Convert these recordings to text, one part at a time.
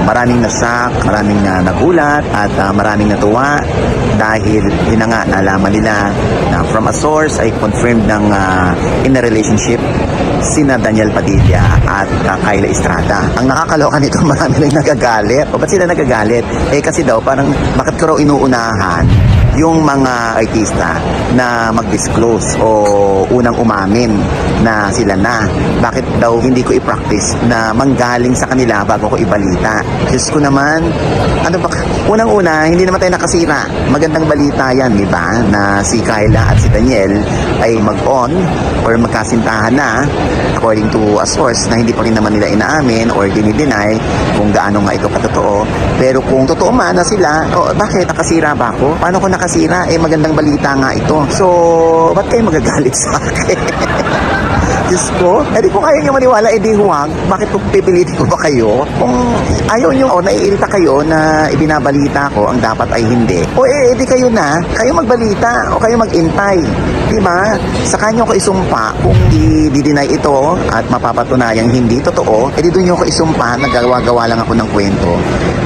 maraming nasyak, maraming nagulat at maraming natuwa dahil yun na nga nalaman nila na from a source ay confirmed ng in a relationship sina Daniel Padilla at Kyla Estrada. Ang nakakaloka nito, marami lang nagagalit. O ba't sila nagagalit? Kasi daw parang bakit ko raw inuunahan yung mga artista na mag-disclose o unang umamin na sila na. Bakit daw hindi ko i-practice na manggaling sa kanila bago ko ibalita? Diyos ko naman, ano ba? Unang-una, hindi naman tayo nakasira. Magandang balita yan, di ba? Na si Kyla at si Daniel ay mag-on or magkasintahan na according to a source na hindi pa rin naman nila inaamin or dinideny kung gaano nga ito katotoo. Pero kung totoo man na sila, bakit nakasira ba ako? Paano ko nakasira? Magandang balita nga ito. So, ba't kayo magagalit sa akin? Diyos ko, di kung ayaw nyo maniwala, di huwag. Bakit kung pipilitin ko ba kayo? Kung ayaw nyo o naiirita kayo na ibinabalita ko, ang dapat ay hindi. Di kayo na, kayo magbalita o kayo magintay. Diba? Sa kanya ko isumpa kung i-deny ito at mapapatunayang hindi totoo, di doon nyo ko isumpa, nagawa-gawa lang ako ng kwento.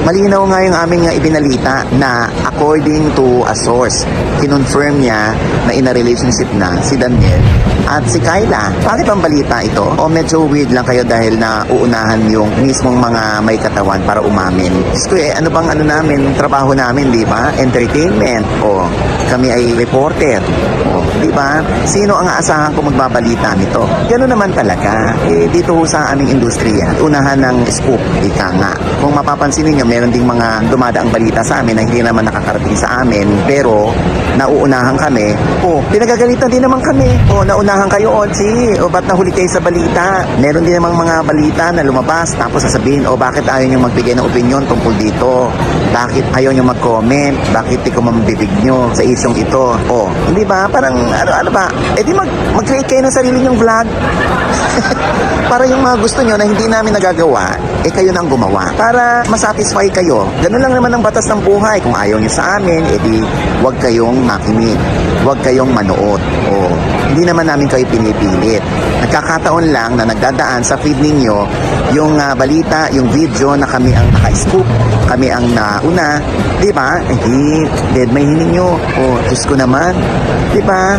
Malinaw nga yung aming ibinalita na according to a source, kinonfirm niya na in a relationship na si Daniel at si Kyla. Bakit ang balita ito? O medyo weird lang kayo dahil na uunahan yung mismong mga may katawan para umamin. Diyos ko ano bang namin, trabaho namin, di ba? Entertainment. O kami ay reporter. O, di ba? Sino ang aasahan kung magbabalita nito? Gano'n naman talaga. Dito sa aming industriya, unahan ng scoop, ika nga. Kung mapapansin niyo, meron ding mga dumadaang balita sa amin na hindi naman nakakarating sa amin, pero nauunahan kami. Pinagagalitan din naman kami. Nauunahan kayo, Ochi. Ba't nahuli kayo sa balita? Meron din namang mga balita na lumabas, tapos sasabihin, bakit ayaw nyo magbigay ng opinion tungkol dito? Bakit ayaw nyo mag-comment? Bakit di ko mambibig nyo sa isyong ito? Hindi ba? Parang, ano ba? Di mag-create kayo ng sarili nyong vlog. Para yung mga gusto nyo na hindi namin nagagawa, kayo nang gumawa. Para masatisfy kayo. Ganun lang naman ang batas ng buhay. Kung ayaw nyo sa amin, di huwag kayong makinig. Huwag kayong manood. Hindi naman namin kayo pinipilit. Nagkakataon lang na nagdadaan sa feed ninyo yung balita, yung video na kami ang naka-scoop, kami ang nauna. Di ba? Dead may hininyo. Diyos ko naman. Di ba?